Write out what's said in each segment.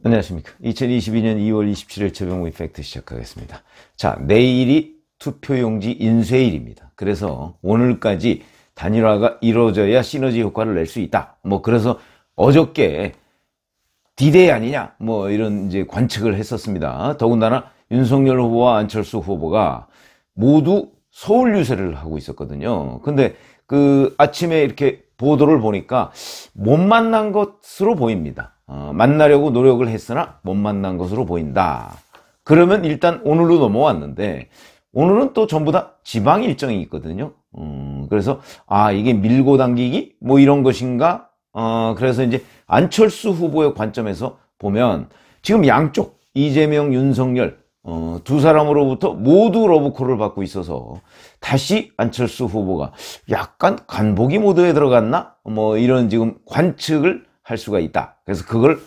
안녕하십니까. 2022년 2월 27일 최병우 팩트 시작하겠습니다. 자, 내일이 투표용지 인쇄일입니다. 그래서 오늘까지 단일화가 이루어져야 시너지 효과를 낼 수 있다. 그래서 어저께 디데이 아니냐? 이런 이제 관측을 했었습니다. 더군다나 윤석열 후보와 안철수 후보가 모두 서울 유세를 하고 있었거든요. 근데 그 아침에 이렇게 보도를 보니까 못 만난 것으로 보입니다. 만나려고 노력을 했으나 못 만난 것으로 보인다. 그러면 일단 오늘로 넘어왔는데 오늘은 또 전부 다 지방 일정이 있거든요. 그래서 이게 밀고 당기기 이런 것인가? 그래서 이제 안철수 후보의 관점에서 보면 지금 양쪽 이재명, 윤석열 두 사람으로부터 모두 러브콜을 받고 있어서 다시 안철수 후보가 약간 간보기 모드에 들어갔나? 이런 지금 관측을 할 수가 있다. 그래서 그걸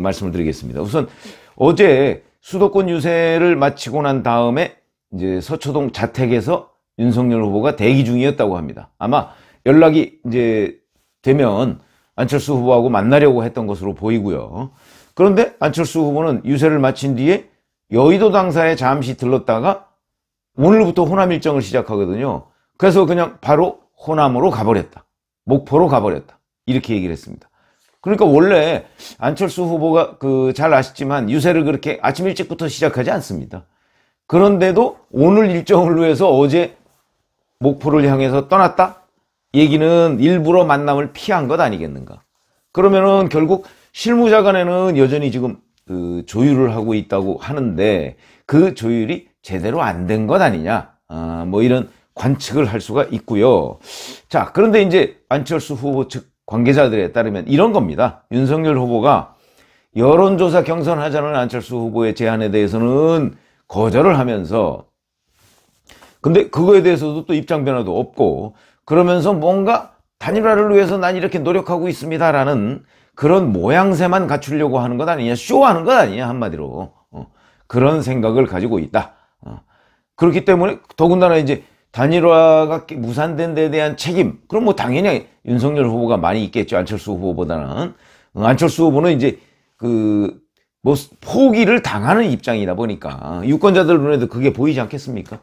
말씀을 드리겠습니다. 우선 어제 수도권 유세를 마치고 난 다음에 이제 서초동 자택에서 윤석열 후보가 대기 중이었다고 합니다. 아마 연락이 이제 되면 안철수 후보하고 만나려고 했던 것으로 보이고요. 그런데 안철수 후보는 유세를 마친 뒤에 여의도 당사에 잠시 들렀다가 오늘부터 호남 일정을 시작하거든요. 그래서 그냥 바로 호남으로 가버렸다. 목포로 가버렸다. 이렇게 얘기를 했습니다. 그러니까 원래 안철수 후보가 잘 아시지만 유세를 그렇게 아침 일찍부터 시작하지 않습니다. 그런데도 오늘 일정을 위해서 어제 목포를 향해서 떠났다? 얘기는 일부러 만남을 피한 것 아니겠는가? 그러면은 결국 실무자 간에는 여전히 지금 조율을 하고 있다고 하는데 그 조율이 제대로 안 된 것 아니냐? 이런 관측을 할 수가 있고요. 자, 그런데 이제 안철수 후보 측 관계자들에 따르면 이런 겁니다. 윤석열 후보가 여론조사 경선하자는 안철수 후보의 제안에 대해서는 거절을 하면서 근데 그거에 대해서도 또 입장 변화도 없고 그러면서 뭔가 단일화를 위해서 난 이렇게 노력하고 있습니다라는 그런 모양새만 갖추려고 하는 것 아니냐, 쇼하는 것 아니냐 한마디로 그런 생각을 가지고 있다. 그렇기 때문에 더군다나 이제 단일화가 무산된 데 대한 책임, 그럼 당연히 윤석열 후보가 많이 있겠죠. 안철수 후보보다는. 안철수 후보는 이제 포기를 당하는 입장이다 보니까 유권자들 눈에도 그게 보이지 않겠습니까?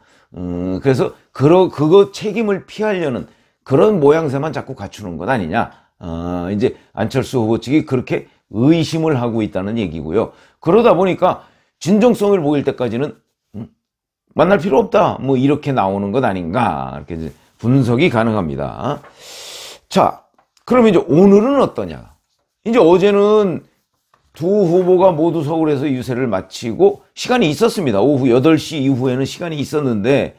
그래서 그거 책임을 피하려는 그런 모양새만 자꾸 갖추는 것 아니냐. 이제 안철수 후보 측이 그렇게 의심을 하고 있다는 얘기고요. 그러다 보니까 진정성을 보일 때까지는 만날 필요 없다. 이렇게 나오는 것 아닌가. 이렇게 이제 분석이 가능합니다. 자, 그러면 이제 오늘은 어떠냐. 이제 어제는 두 후보가 모두 서울에서 유세를 마치고 시간이 있었습니다. 오후 8시 이후에는 시간이 있었는데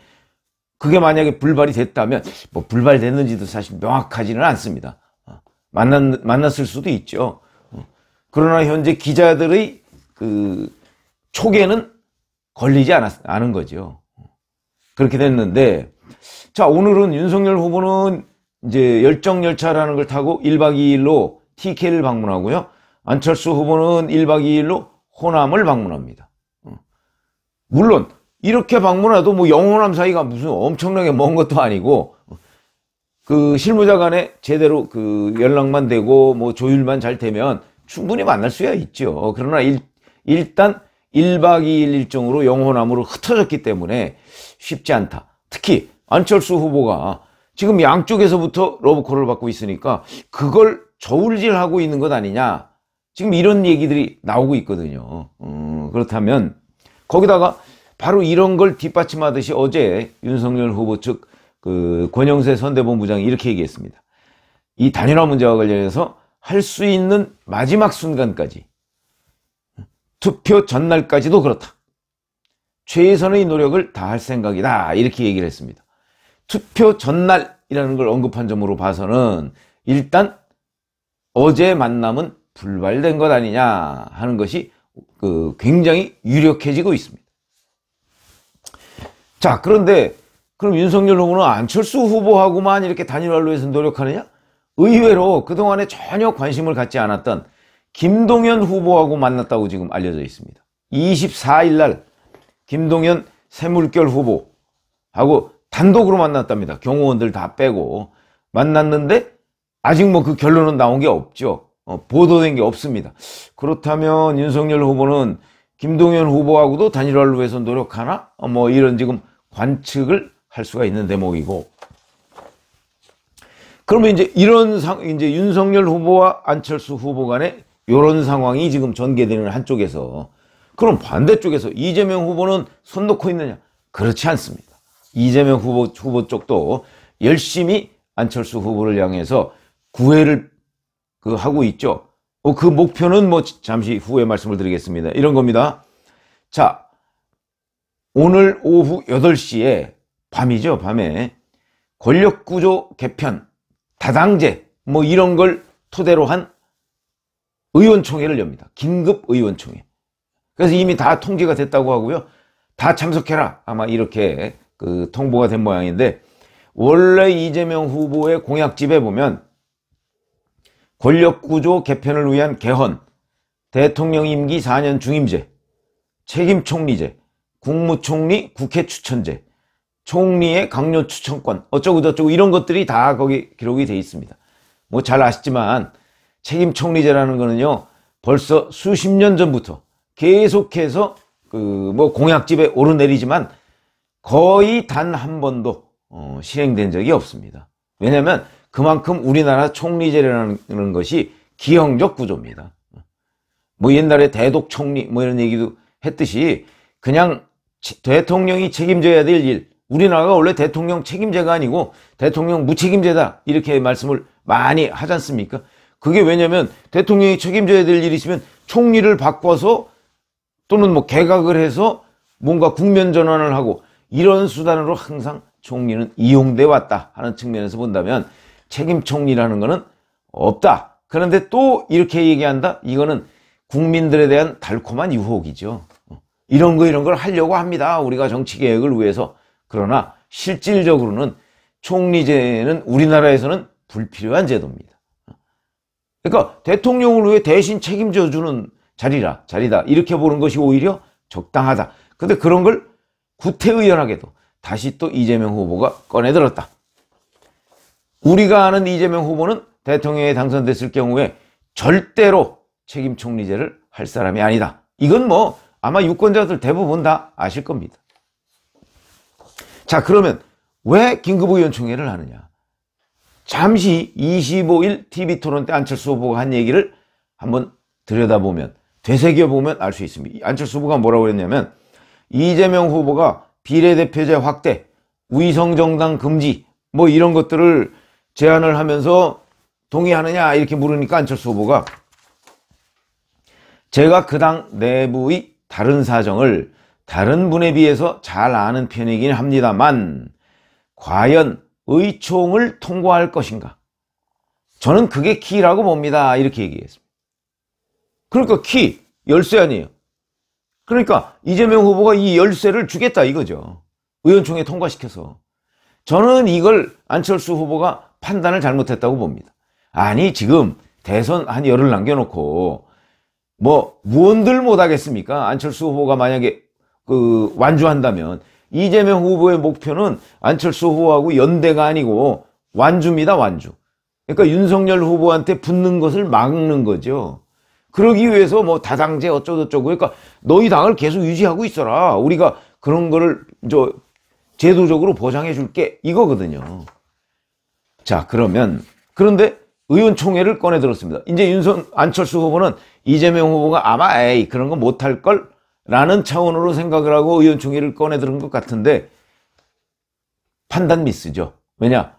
그게 만약에 불발이 됐다면 불발됐는지도 사실 명확하지는 않습니다. 만났을 수도 있죠. 그러나 현재 기자들의 촉에는 걸리지 않은 거죠. 그렇게 됐는데, 자, 오늘은 윤석열 후보는 이제 열정열차라는 걸 타고 1박 2일로 TK를 방문하고요. 안철수 후보는 1박 2일로 호남을 방문합니다. 물론, 이렇게 방문해도 영호남 사이가 무슨 엄청나게 먼 것도 아니고, 실무자 간에 제대로 연락만 되고, 조율만 잘 되면 충분히 만날 수야 있죠. 그러나 일단 1박 2일 일정으로 영호남으로 흩어졌기 때문에 쉽지 않다. 특히 안철수 후보가 지금 양쪽에서부터 러브콜을 받고 있으니까 그걸 저울질하고 있는 것 아니냐. 지금 이런 얘기들이 나오고 있거든요. 그렇다면 거기다가 바로 이런 걸 뒷받침하듯이 어제 윤석열 후보 측 권영세 선대본부장이 이렇게 얘기했습니다. 이 단일화 문제와 관련해서 할 수 있는 마지막 순간까지 투표 전날까지도 그렇다. 최선의 노력을 다할 생각이다. 이렇게 얘기를 했습니다. 투표 전날이라는 걸 언급한 점으로 봐서는 일단 어제 만남은 불발된 것 아니냐 하는 것이 굉장히 유력해지고 있습니다. 자, 그런데 그럼 윤석열 후보는 안철수 후보하고만 이렇게 단일화를 위해서 노력하느냐? 의외로 그동안에 전혀 관심을 갖지 않았던 김동연 후보하고 만났다고 지금 알려져 있습니다. 24일 날 김동연 새물결 후보하고 단독으로 만났답니다. 경호원들 다 빼고 만났는데 아직 그 결론은 나온 게 없죠. 보도된 게 없습니다. 그렇다면 윤석열 후보는 김동연 후보하고도 단일화를 위해서 노력하나? 뭐 이런 지금 관측을 할 수가 있는 대목이고, 그러면 이제 이제 윤석열 후보와 안철수 후보 간에 이런 상황이 지금 전개되는 한쪽에서, 그럼 반대쪽에서 이재명 후보는 손 놓고 있느냐? 그렇지 않습니다. 이재명 후보 쪽도 열심히 안철수 후보를 향해서 구애를 하고 있죠. 그 목표는 뭐 잠시 후에 말씀을 드리겠습니다. 이런 겁니다. 자, 오늘 오후 8시에 밤이죠. 밤에 권력구조 개편, 다당제 뭐 이런 걸 토대로 한 의원총회를 엽니다. 긴급 의원총회. 그래서 이미 다 통지가 됐다고 하고요. 다 참석해라. 아마 이렇게 통보가 된 모양인데, 원래 이재명 후보의 공약집에 보면 권력구조 개편을 위한 개헌, 대통령 임기 4년 중임제, 책임총리제, 국무총리 국회 추천제, 총리의 강요 추천권 어쩌고저쩌고 이런 것들이 다 거기 기록이 돼 있습니다. 뭐 잘 아시지만 책임총리제라는 거는요, 벌써 수십 년 전부터 계속해서 뭐 공약집에 오르내리지만 거의 단 한 번도 실행된 적이 없습니다. 왜냐하면 그만큼 우리나라 총리제라는 것이 기형적 구조입니다. 뭐 옛날에 대독 총리 뭐 이런 얘기도 했듯이 그냥 대통령이 책임져야 될 일, 우리나라가 원래 대통령 책임제가 아니고 대통령 무책임제다 이렇게 말씀을 많이 하지 않습니까? 그게 왜냐면 대통령이 책임져야 될 일이 있으면 총리를 바꿔서 또는 뭐 개각을 해서 뭔가 국면 전환을 하고 이런 수단으로 항상 총리는 이용돼 왔다 하는 측면에서 본다면 책임 총리라는 거는 없다. 그런데 또 이렇게 얘기한다? 이거는 국민들에 대한 달콤한 유혹이죠. 이런 걸 하려고 합니다. 우리가 정치개혁을 위해서. 그러나 실질적으로는 총리제는 우리나라에서는 불필요한 제도입니다. 그러니까 대통령을 위해 대신 책임져주는 자리다. 이렇게 보는 것이 오히려 적당하다. 근데 그런 걸 구태의연하게도 다시 또 이재명 후보가 꺼내들었다. 우리가 아는 이재명 후보는 대통령에 당선됐을 경우에 절대로 책임 총리제를 할 사람이 아니다. 이건 뭐 아마 유권자들 대부분 다 아실 겁니다. 자, 그러면 왜 긴급의원총회를 하느냐? 잠시 25일 TV토론 때 안철수 후보가 한 얘기를 한번 들여다보면, 되새겨보면 알 수 있습니다. 안철수 후보가 뭐라고 했냐면, 이재명 후보가 비례대표제 확대, 위성정당 금지 뭐 이런 것들을 제안을 하면서 동의하느냐 이렇게 물으니까 안철수 후보가 제가 그 당 내부의 다른 사정을 다른 분에 비해서 잘 아는 편이긴 합니다만 과연 의총을 통과할 것인가? 저는 그게 키라고 봅니다. 이렇게 얘기했습니다. 그러니까 키, 열쇠 아니에요. 그러니까 이재명 후보가 이 열쇠를 주겠다 이거죠. 의원총회 통과시켜서. 저는 이걸 안철수 후보가 판단을 잘못했다고 봅니다. 아니 지금 대선 한 열흘 남겨놓고 뭐 무언들 못하겠습니까? 안철수 후보가 만약에 완주한다면 이재명 후보의 목표는 안철수 후보하고 연대가 아니고 완주입니다. 완주. 그러니까 윤석열 후보한테 붙는 것을 막는 거죠. 그러기 위해서 뭐 다당제 어쩌고저쩌고, 그러니까 너희 당을 계속 유지하고 있어라. 우리가 그런 거를 제도적으로 보장해 줄게. 이거거든요. 자, 그런데 의원총회를 꺼내 들었습니다. 이제 안철수 후보는 이재명 후보가 아마 그런 거 못할 걸 라는 차원으로 생각을 하고 의원총회를 꺼내 들은 것 같은데 판단 미스죠. 왜냐?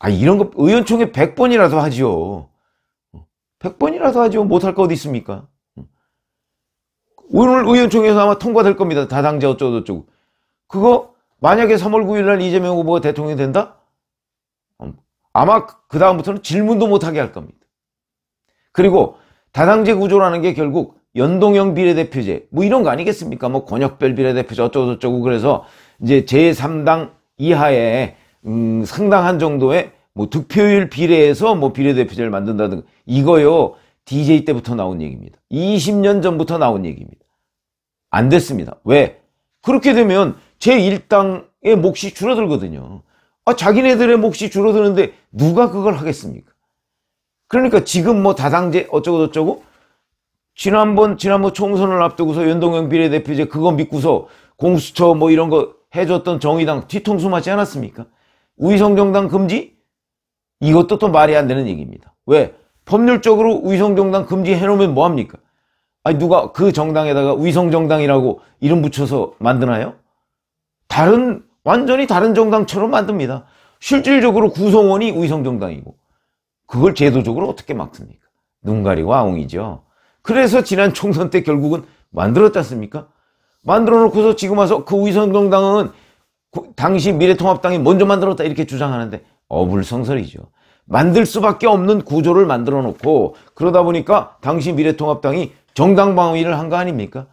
이런 거 의원총회 100번이라도 하지요. 100번이라도 하죠. 못할 거 어디 있습니까? 오늘 의원총회에서 아마 통과될 겁니다. 다당제 어쩌고저쩌고. 그거 만약에 3월 9일 날 이재명 후보가 대통령이 된다? 아마 그 다음부터는 질문도 못하게 할 겁니다. 그리고 다당제 구조라는 게 결국 연동형 비례대표제 뭐 이런 거 아니겠습니까? 뭐 권역별 비례대표제 어쩌고저쩌고. 그래서 이제 제3당 이하에 상당한 정도의 뭐 득표율 비례해서 뭐 비례대표제를 만든다든가. 이거요 DJ 때부터 나온 얘기입니다. 20년 전부터 나온 얘기입니다. 안 됐습니다. 왜? 그렇게 되면 제1당의 몫이 줄어들거든요. 자기네들의 몫이 줄어드는데 누가 그걸 하겠습니까? 그러니까 지금 뭐 다당제 어쩌고저쩌고 지난번 총선을 앞두고서 연동형 비례대표제 그거 믿고서 공수처 뭐 이런 거 해줬던 정의당 뒤통수 맞지 않았습니까? 위성정당 금지? 이것도 또 말이 안 되는 얘기입니다. 왜? 법률적으로 위성정당 금지해놓으면 뭐합니까? 아니 누가 그 정당에다가 위성정당이라고 이름 붙여서 만드나요? 완전히 다른 정당처럼 만듭니다. 실질적으로 구성원이 위성정당이고 그걸 제도적으로 어떻게 막습니까? 눈 가리고 아웅이죠. 그래서 지난 총선 때 결국은 만들었지 않습니까? 만들어 놓고서 지금 와서 그 위성정당은 당시 미래통합당이 먼저 만들었다 이렇게 주장하는데 어불성설이죠. 만들 수밖에 없는 구조를 만들어 놓고 그러다 보니까 당시 미래통합당이 정당 방위를 한 거 아닙니까?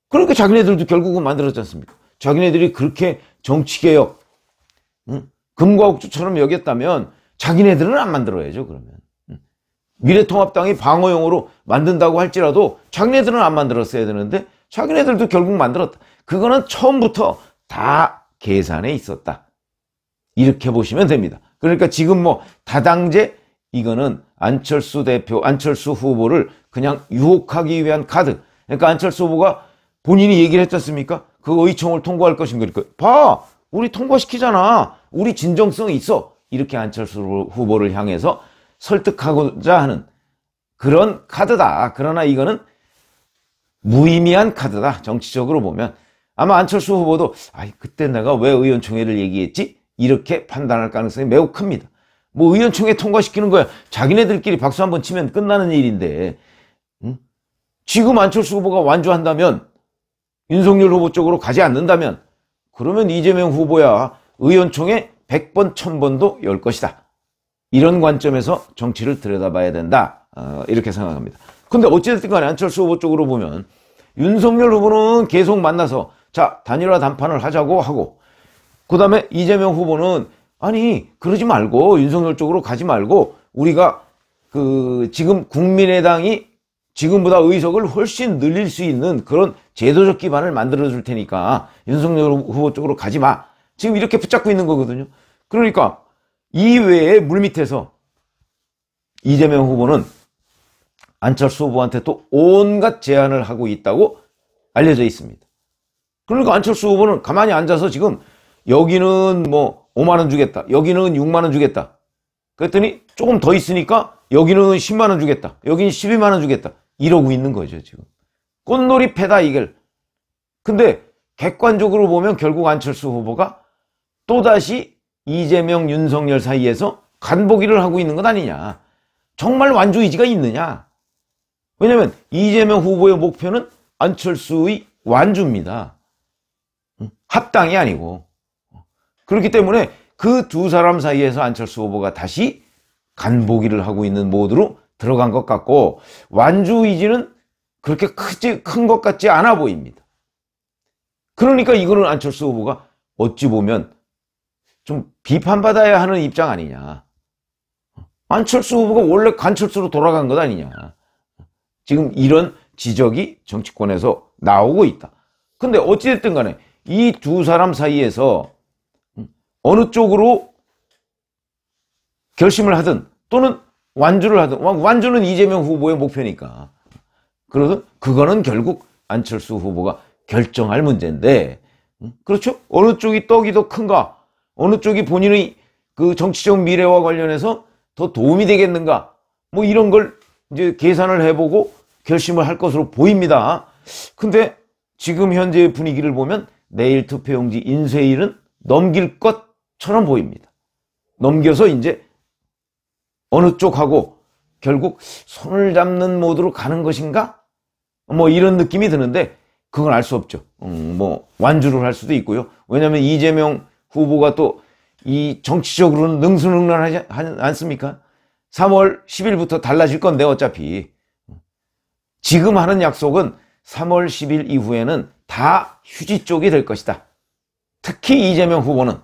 그러니까 자기네들도 결국은 만들었지 않습니까? 자기네들이 그렇게 정치개혁 금과 옥주처럼 여겼다면 자기네들은 안 만들어야죠. 그러면 미래통합당이 방어용으로 만든다고 할지라도 자기네들은 안 만들었어야 되는데 자기네들도 결국 만들었다. 그거는 처음부터 다 계산에 있었다. 이렇게 보시면 됩니다. 그러니까 지금 뭐 다당제 이거는 안철수 후보를 그냥 유혹하기 위한 카드. 그러니까 안철수 후보가 본인이 얘기를 했지 않습니까? 그 의총을 통과할 것인 거니까 봐! 우리 통과시키잖아. 우리 진정성이 있어. 이렇게 안철수 후보를 향해서 설득하고자 하는 그런 카드다. 그러나 이거는 무의미한 카드다. 정치적으로 보면. 아마 안철수 후보도 그때 내가 왜 의원총회를 얘기했지? 이렇게 판단할 가능성이 매우 큽니다. 뭐 의원총회 통과시키는 거야. 자기네들끼리 박수 한번 치면 끝나는 일인데 지금 안철수 후보가 완주한다면 윤석열 후보 쪽으로 가지 않는다면 그러면 이재명 후보야 의원총회 100번 1000번도 열 것이다. 이런 관점에서 정치를 들여다봐야 된다. 이렇게 생각합니다. 근데 어찌됐든 간에 안철수 후보 쪽으로 보면 윤석열 후보는 계속 만나서 자 단일화 담판을 하자고 하고 그 다음에 이재명 후보는 아니 그러지 말고 윤석열 쪽으로 가지 말고 우리가 지금 국민의당이 지금보다 의석을 훨씬 늘릴 수 있는 그런 제도적 기반을 만들어 줄 테니까 윤석열 후보 쪽으로 가지 마. 지금 이렇게 붙잡고 있는 거거든요. 그러니까 이외에 물밑에서 이재명 후보는 안철수 후보한테 또 온갖 제안을 하고 있다고 알려져 있습니다. 그러니까 안철수 후보는 가만히 앉아서 지금 여기는 뭐 5만 원 주겠다. 여기는 6만 원 주겠다. 그랬더니 조금 더 있으니까 여기는 10만 원 주겠다. 여기는 12만 원 주겠다. 이러고 있는 거죠, 지금. 꽃놀이 패다 이걸. 근데 객관적으로 보면 결국 안철수 후보가 또다시 이재명, 윤석열 사이에서 간보기를 하고 있는 것 아니냐. 정말 완주 의지가 있느냐. 왜냐하면 이재명 후보의 목표는 안철수의 완주입니다. 합당이 아니고. 그렇기 때문에 그 두 사람 사이에서 안철수 후보가 다시 간보기를 하고 있는 모드로 들어간 것 같고 완주 의지는 그렇게 큰 것 같지 않아 보입니다. 그러니까 이거는 안철수 후보가 어찌 보면 좀 비판받아야 하는 입장 아니냐. 안철수 후보가 원래 간철수로 돌아간 것 아니냐. 지금 이런 지적이 정치권에서 나오고 있다. 근데 어찌됐든 간에 이 두 사람 사이에서 어느 쪽으로 결심을 하든 또는 완주를 하든 완주는 이재명 후보의 목표니까 그러든 그거는 결국 안철수 후보가 결정할 문제인데 그렇죠? 어느 쪽이 떡이 더 큰가? 어느 쪽이 본인의 그 정치적 미래와 관련해서 더 도움이 되겠는가? 뭐 이런 걸 이제 계산을 해보고 결심을 할 것으로 보입니다. 근데 지금 현재의 분위기를 보면 내일 투표용지 인쇄일은 넘길 것처럼 보입니다. 넘겨서 이제 어느 쪽하고 결국 손을 잡는 모드로 가는 것인가? 뭐 이런 느낌이 드는데 그건 알 수 없죠. 뭐 완주를 할 수도 있고요. 왜냐하면 이재명 후보가 또 이 정치적으로는 능수능란하지 않습니까? 3월 10일부터 달라질 건데 어차피 지금 하는 약속은 3월 10일 이후에는 다 휴지 쪽이 될 것이다. 특히 이재명 후보는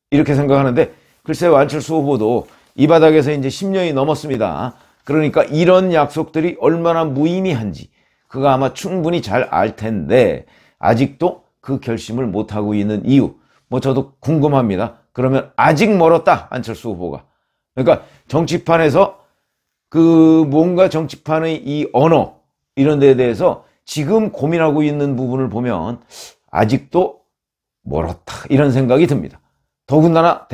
이렇게 생각하는데 글쎄요 안철수 후보도 이 바닥에서 이제 10년이 넘었습니다. 그러니까 이런 약속들이 얼마나 무의미한지 그가 아마 충분히 잘 알 텐데 아직도 그 결심을 못하고 있는 이유 뭐 저도 궁금합니다. 그러면 아직 멀었다 안철수 후보가. 그러니까 정치판에서 뭔가 정치판의 이 언어, 이런 데에 대해서 지금 고민하고 있는 부분을 보면 아직도 멀었다, 이런 생각이 듭니다. 더군다나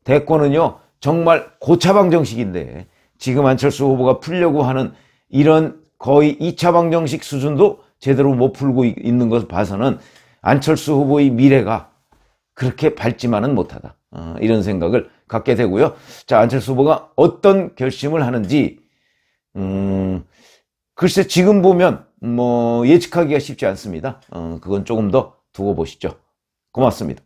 대권은요, 정말 고차방정식인데 지금 안철수 후보가 풀려고 하는 이런 거의 2차 방정식 수준도 제대로 못 풀고 있는 것을 봐서는 안철수 후보의 미래가 그렇게 밝지만은 못하다, 이런 생각을 갖게 되고요. 자, 안철수 후보가 어떤 결심을 하는지 글쎄 지금 보면 뭐 예측하기가 쉽지 않습니다. 그건 조금 더 두고 보시죠. 고맙습니다.